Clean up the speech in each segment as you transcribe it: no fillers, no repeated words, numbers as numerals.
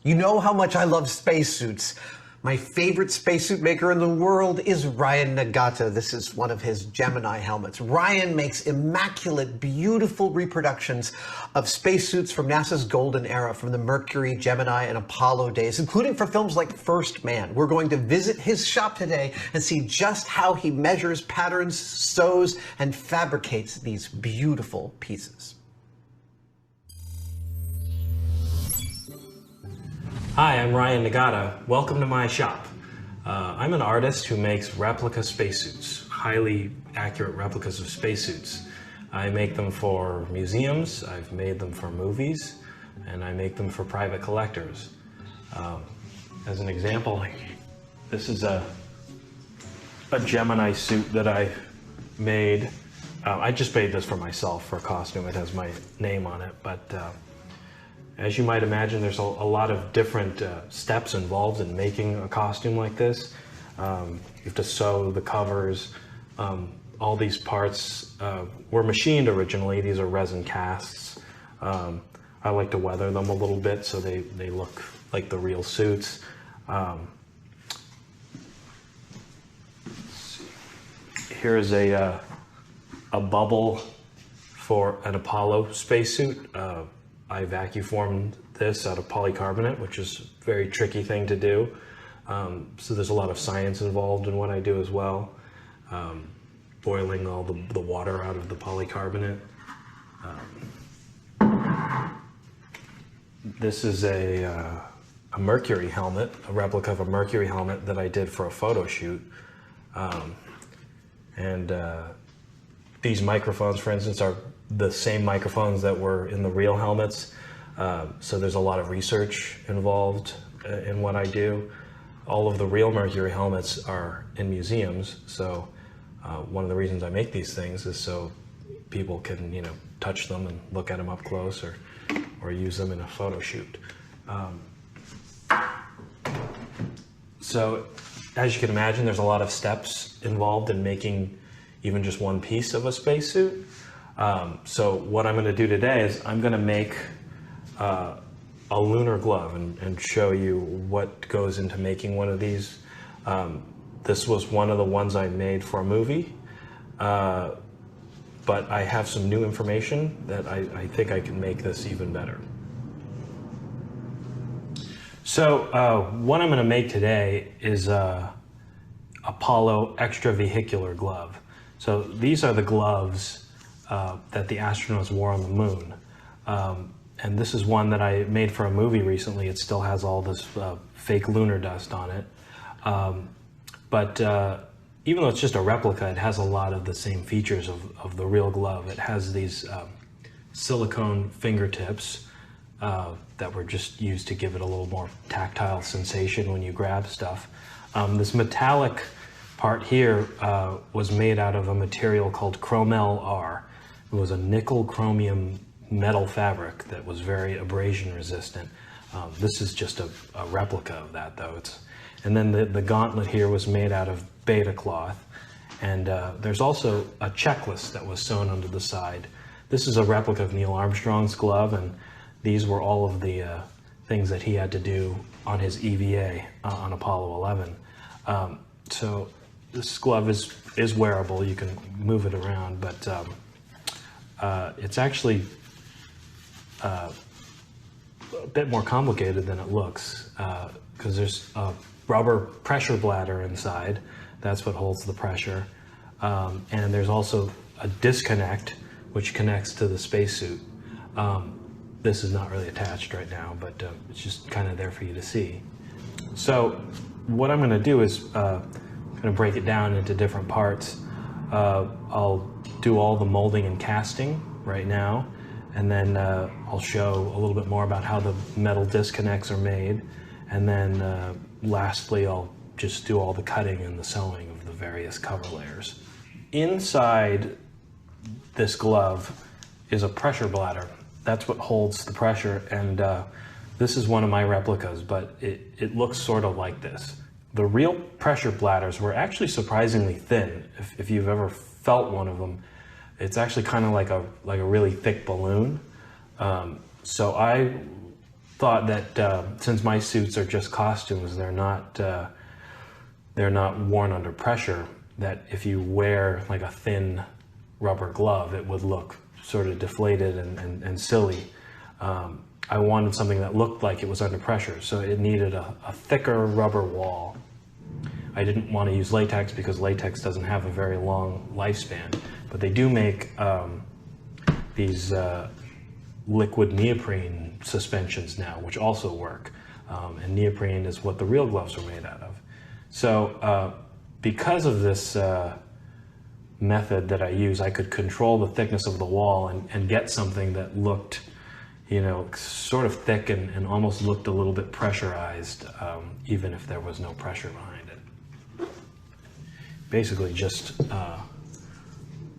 You know how much I love spacesuits. My favorite spacesuit maker in the world is Ryan Nagata. This is one of his Gemini helmets. Ryan makes immaculate, beautiful reproductions of spacesuits from NASA's golden era, from the Mercury, Gemini, and Apollo days, including for films like First Man. We're going to visit his shop today and see just how he measures patterns, sews, and fabricates these beautiful pieces. Hi, I'm Ryan Nagata. Welcome to my shop. I'm an artist who makes replica spacesuits, highly accurate replicas of spacesuits. I make them for museums, I've made them for movies, and I make them for private collectors. As an example, this is a Gemini suit that I made. I just made this for myself for a costume. It has my name on it, but as you might imagine, there's a lot of different steps involved in making a costume like this. You have to sew the covers. All these parts were machined originally. These are resin casts. I like to weather them a little bit so they look like the real suits. Here's a bubble for an Apollo spacesuit. I vacuum formed this out of polycarbonate, which is a very tricky thing to do. So there's a lot of science involved in what I do as well. Boiling all the water out of the polycarbonate. This is a Mercury helmet, a replica of a Mercury helmet that I did for a photo shoot. These microphones, for instance, are the same microphones that were in the real helmets. So there's a lot of research involved in what I do. All of the real Mercury helmets are in museums. So one of the reasons I make these things is so people can, touch them and look at them up close or use them in a photo shoot. So as you can imagine, there's a lot of steps involved in making even just one piece of a spacesuit. So what I'm going to do today is I'm going to make a lunar glove and show you what goes into making one of these. This was one of the ones I made for a movie, but I have some new information that I think I can make this even better. So what I'm going to make today is a Apollo extravehicular glove. So these are the gloves that the astronauts wore on the moon. And this is one that I made for a movie recently. It still has all this fake lunar dust on it. But even though it's just a replica, it has a lot of the same features of the real glove. It has these silicone fingertips that were just used to give it a little more tactile sensation when you grab stuff. This metallic part here was made out of a material called Chromel R. It was a nickel chromium metal fabric that was very abrasion resistant. This is just a replica of that though. And then the gauntlet here was made out of beta cloth. And there's also a checklist that was sewn onto the side. This is a replica of Neil Armstrong's glove, and these were all of the things that he had to do on his EVA on Apollo 11. So this glove is wearable. You can move it around, but it's actually a bit more complicated than it looks because there's a rubber pressure bladder inside. That's what holds the pressure. And there's also a disconnect which connects to the spacesuit. This is not really attached right now, but it's just kind of there for you to see. So what I'm going to do is going to break it down into different parts. I'll do all the molding and casting right now, and then I'll show a little bit more about how the metal disconnects are made, and then lastly I'll just do all the cutting and the sewing of the various cover layers. Inside this glove is a pressure bladder. That's what holds the pressure, and this is one of my replicas, but it looks sort of like this. The real pressure bladders were actually surprisingly thin. If you've ever felt one of them, it's actually kind of like a really thick balloon. So I thought that since my suits are just costumes, they're not worn under pressure, that if you wear like a thin rubber glove, it would look sort of deflated and silly. I wanted something that looked like it was under pressure, so it needed a thicker rubber wall. I didn't want to use latex because latex doesn't have a very long lifespan, but they do make these liquid neoprene suspensions now, which also work. And neoprene is what the real gloves are made out of. So because of this method that I use, I could control the thickness of the wall and get something that looked, you know, sort of thick and almost looked a little bit pressurized, even if there was no pressure behind it. Basically just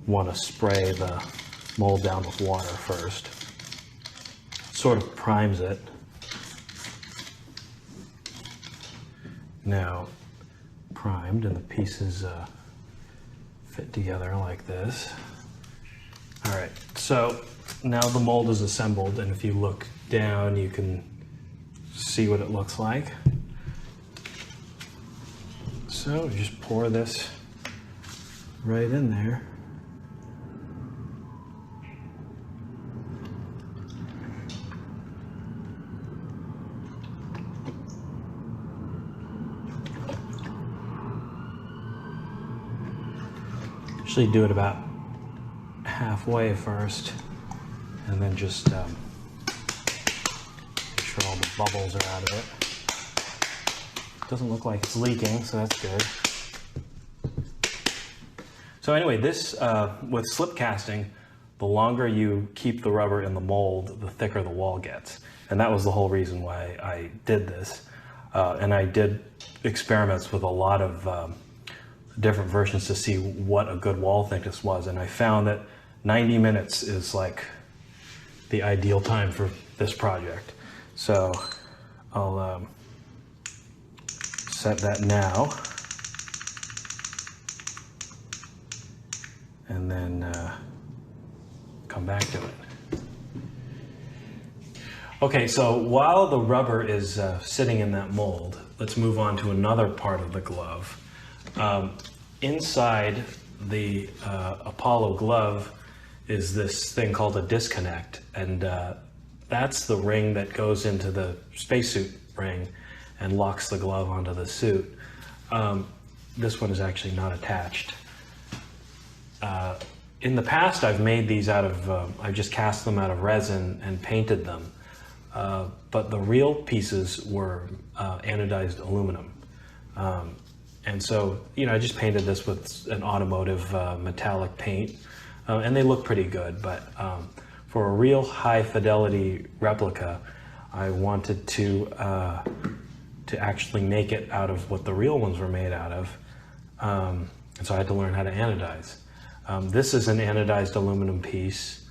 want to spray the mold down with water first. Sort of primes it. Now, primed and the pieces fit together like this. All right, so now the mold is assembled, and if you look down, you can see what it looks like. So just pour this right in there. Usually do it about halfway first, and then just make sure all the bubbles are out of it. Doesn't look like it's leaking, so that's good. So anyway, this, with slip casting, the longer you keep the rubber in the mold, the thicker the wall gets. And that was the whole reason why I did this. And I did experiments with a lot of different versions to see what a good wall thickness was, and I found that 90 minutes is like the ideal time for this project. So I'll set that now, and then come back to it. Okay, so while the rubber is sitting in that mold, let's move on to another part of the glove. Inside the Apollo glove is this thing called a disconnect, and that's the ring that goes into the spacesuit ring and locks the glove onto the suit. This one is actually not attached. In the past, I've made these out of, I just cast them out of resin and painted them, but the real pieces were anodized aluminum. And so, you know, I just painted this with an automotive metallic paint, and they look pretty good. But for a real high fidelity replica, I wanted to actually make it out of what the real ones were made out of. And so I had to learn how to anodize. This is an anodized aluminum piece,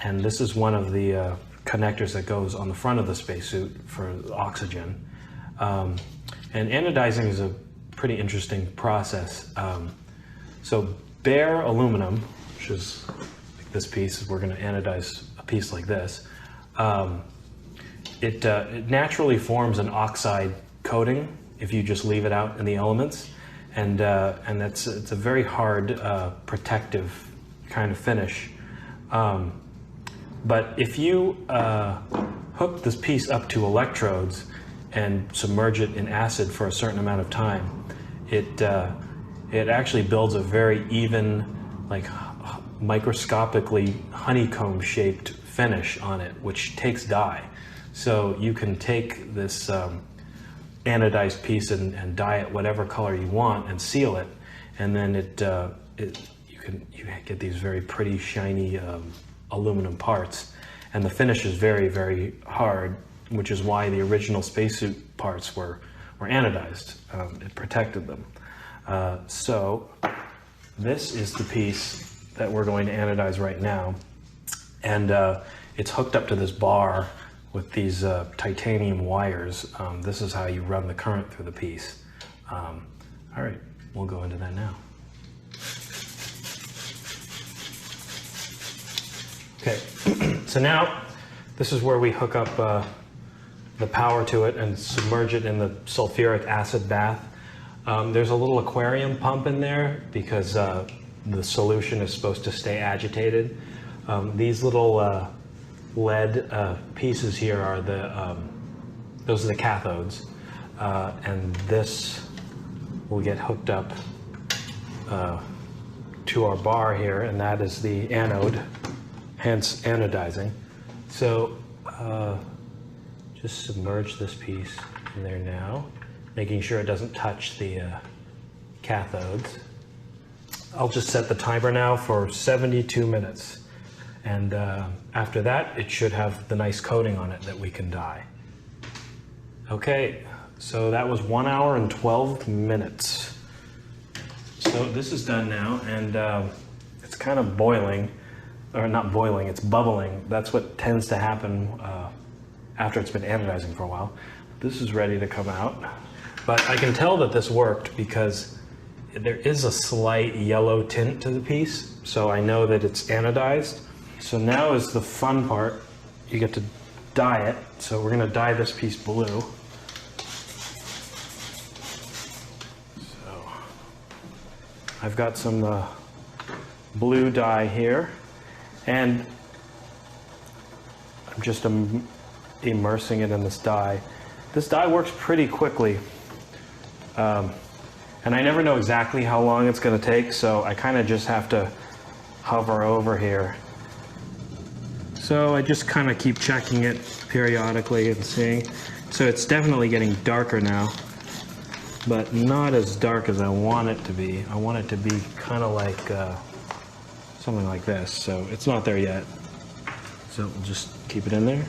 and this is one of the connectors that goes on the front of the spacesuit for oxygen. And anodizing is a pretty interesting process. So bare aluminum, which is like this piece, we're going to anodize a piece like this. It naturally forms an oxide coating if you just leave it out in the elements, and it's a very hard protective kind of finish. But if you hook this piece up to electrodes and submerge it in acid for a certain amount of time, it actually builds a very even, like microscopically honeycomb-shaped finish on it, which takes dye. So you can take this anodized piece and dye it whatever color you want and seal it, and then you get these very pretty shiny aluminum parts, and the finish is very, very hard, which is why the original spacesuit parts were anodized. It protected them. So this is the piece that we're going to anodize right now, and it's hooked up to this bar with these titanium wires. This is how you run the current through the piece. All right, we'll go into that now. Okay, so now this is where we hook up the power to it and submerge it in the sulfuric acid bath. There's a little aquarium pump in there because the solution is supposed to stay agitated. These little lead pieces here are those are the cathodes, and this will get hooked up to our bar here, and that is the anode, hence anodizing. So just submerge this piece in there now, making sure it doesn't touch the cathodes. I'll just set the timer now for 72 minutes. And after that, it should have the nice coating on it that we can dye. Okay, so that was 1 hour and 12 minutes. So this is done now, and it's kind of boiling, or not boiling, it's bubbling. That's what tends to happen after it's been anodizing for a while. This is ready to come out. But I can tell that this worked because there is a slight yellow tint to the piece, so I know that it's anodized. So now is the fun part. You get to dye it. So we're gonna dye this piece blue. So I've got some blue dye here, and I'm just immersing it in this dye. This dye works pretty quickly. And I never know exactly how long it's going to take, so I kind of just have to hover over here. So I just kind of keep checking it periodically and seeing. So it's definitely getting darker now, but not as dark as I want it to be. I want it to be kind of like something like this. So it's not there yet. So we'll just keep it in there.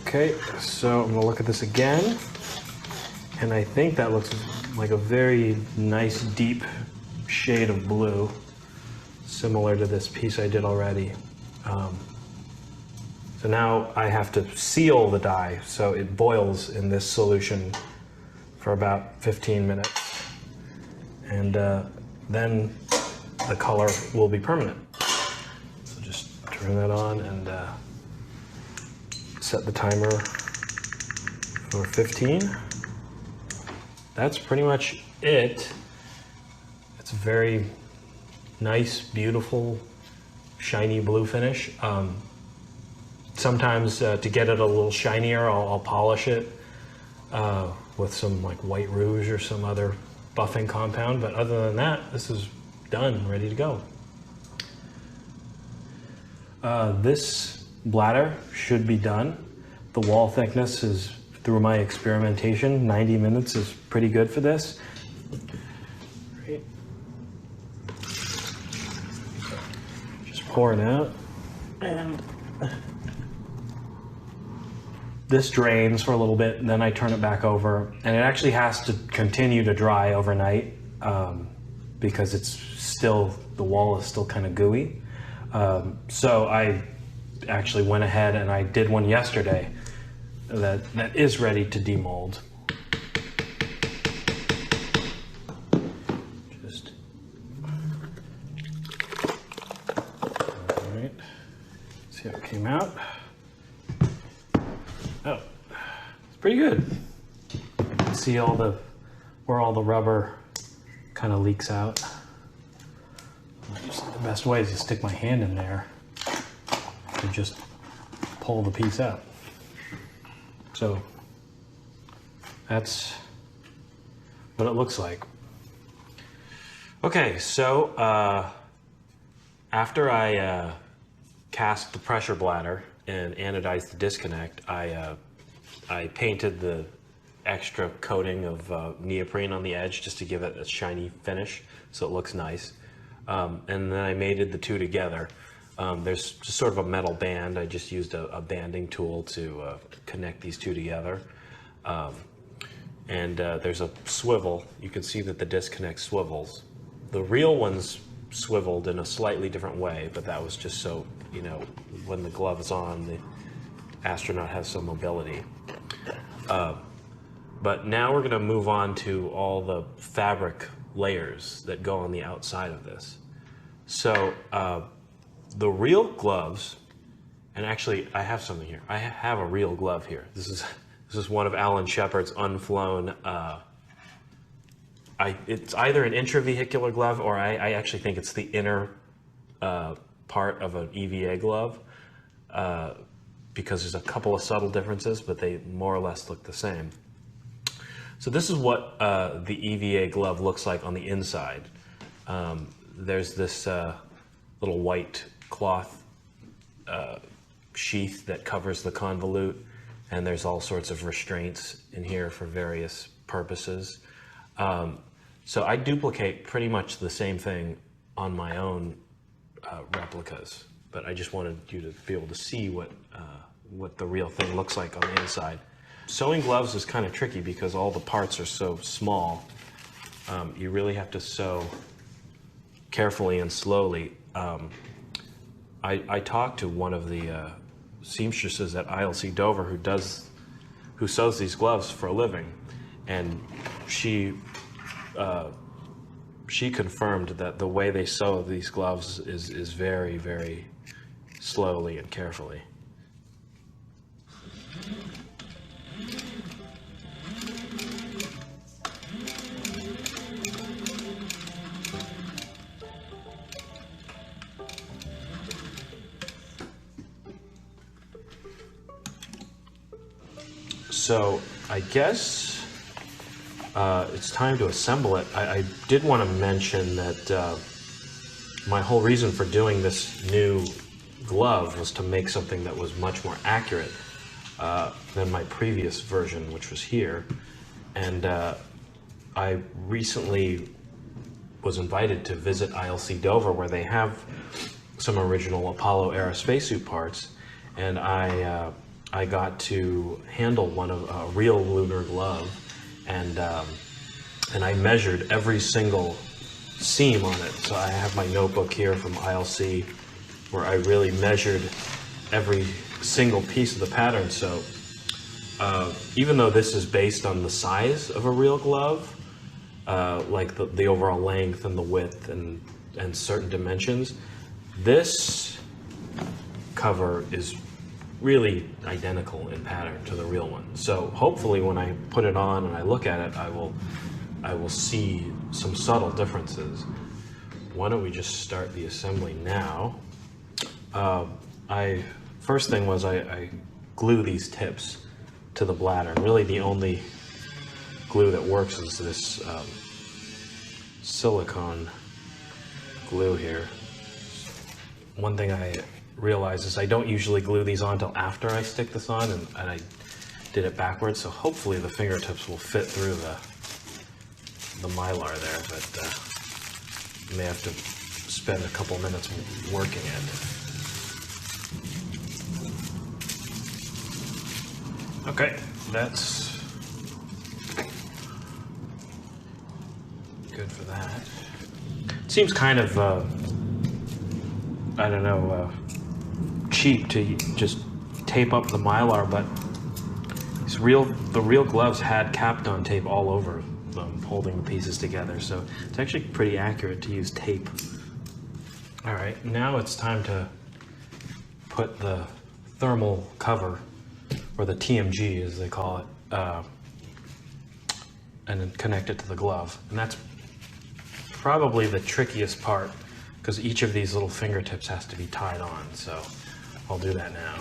Okay, so I'm going to look at this again. And I think that looks like a very nice deep shade of blue, similar to this piece I did already. So now I have to seal the dye, so it boils in this solution for about 15 minutes. And then the color will be permanent. So just turn that on and set the timer for 15. That's pretty much it. It's a very nice, beautiful, shiny blue finish. Sometimes to get it a little shinier, I'll polish it with some like white rouge or some other buffing compound. But other than that, this is done, ready to go. This bladder should be done. The wall thickness is, through my experimentation, 90 minutes is pretty good for this. Great. Just pour it out. And this drains for a little bit, and then I turn it back over. And it actually has to continue to dry overnight because it's still, the wall is still kind of gooey. So I actually went ahead and I did one yesterday that is ready to demold. Just all right. See how it came out. Oh, it's pretty good. You can see all the where all the rubber kind of leaks out. The best way is to stick my hand in there and just pull the piece out. So that's what it looks like. Okay, so after I cast the pressure bladder and anodized the disconnect, I painted the extra coating of neoprene on the edge just to give it a shiny finish so it looks nice. And then I mated the two together. There's just sort of a metal band. I just used a banding tool to connect these two together. And there's a swivel. You can see that the disconnect swivels. The real one's swiveled in a slightly different way, but that was just so, you know, when the glove is on, the astronaut has some mobility. But now we're going to move on to all the fabric layers that go on the outside of this. So the real gloves And actually, I have something here. I have a real glove here. This is one of Alan Shepard's unflown. It's either an intravehicular glove, or I actually think it's the inner part of an EVA glove, because there's a couple of subtle differences, but they more or less look the same. So this is what the EVA glove looks like on the inside. There's this little white cloth sheath that covers the convolute, and there's all sorts of restraints in here for various purposes. So I duplicate pretty much the same thing on my own replicas, but I just wanted you to be able to see what the real thing looks like on the inside. Sewing gloves is kind of tricky because all the parts are so small. You really have to sew carefully and slowly. I talked to one of the seamstresses at ILC Dover who sews these gloves for a living, and she confirmed that the way they sew these gloves is very, very slowly and carefully. So I guess it's time to assemble it. I did want to mention that my whole reason for doing this new glove was to make something that was much more accurate than my previous version, which was here. And I recently was invited to visit ILC Dover, where they have some original Apollo era spacesuit parts, and I got to handle a real lunar glove, and I measured every single seam on it. So I have my notebook here from ILC where I really measured every single piece of the pattern. So even though this is based on the size of a real glove, like the overall length and the width and certain dimensions, this cover is really identical in pattern to the real one. So hopefully when I put it on and I look at it, I will see some subtle differences. Why don't we just start the assembly now? First thing was I glue these tips to the bladder. And really the only glue that works is this silicone glue here. One thing I realize is I don't usually glue these on until after I stick this on, and I did it backwards, so hopefully the fingertips will fit through the mylar there, but you may have to spend a couple minutes working it. Okay, that's good for that. It seems kind of, I don't know, cheap to just tape up the mylar, but the real gloves had Kapton tape all over them, holding the pieces together, so it's actually pretty accurate to use tape. All right, now it's time to put the thermal cover, or the TMG as they call it, and then connect it to the glove. And that's probably the trickiest part, because each of these little fingertips has to be tied on, so I'll do that now.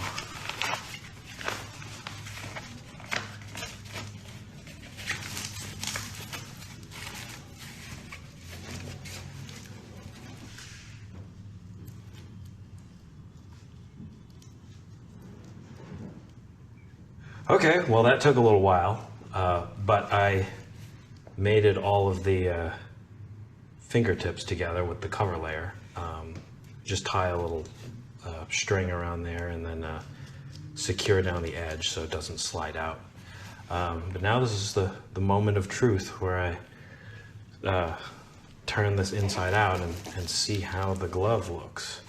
Okay, well that took a little while, but I mated all of the fingertips together with the cover layer. Just tie a little string around there and then secure down the edge so it doesn't slide out. But now this is the moment of truth where I turn this inside out and see how the glove looks.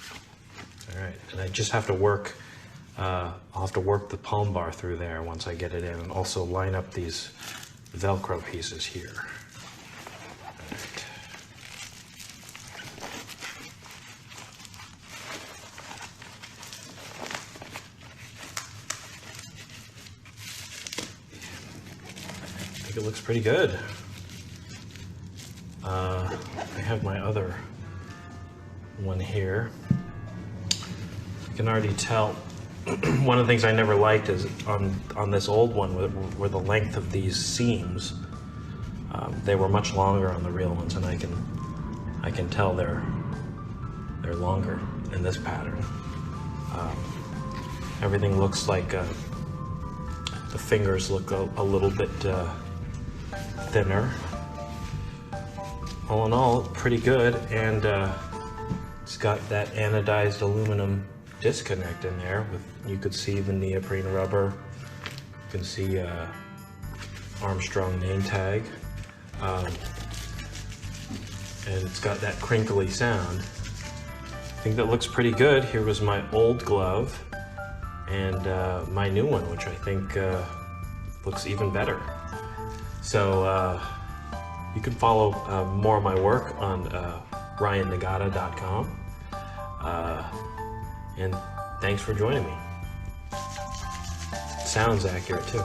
All right, and I just have to work, I'll have to work the palm bar through there once I get it in, and also line up these Velcro pieces here. think it looks pretty good. I have my other one here. You can already tell one of the things I never liked is on this old one were the length of these seams. They were much longer on the real ones, and I can tell they're longer in this pattern. Everything looks like the fingers look a little bit thinner. All in all, pretty good, and it's got that anodized aluminum disconnect in there. You could see the neoprene rubber. You can see Armstrong name tag, and it's got that crinkly sound. I think that looks pretty good. Here was my old glove and my new one, which I think looks even better. So you can follow more of my work on ryannagata.com. And thanks for joining me. Sounds accurate too.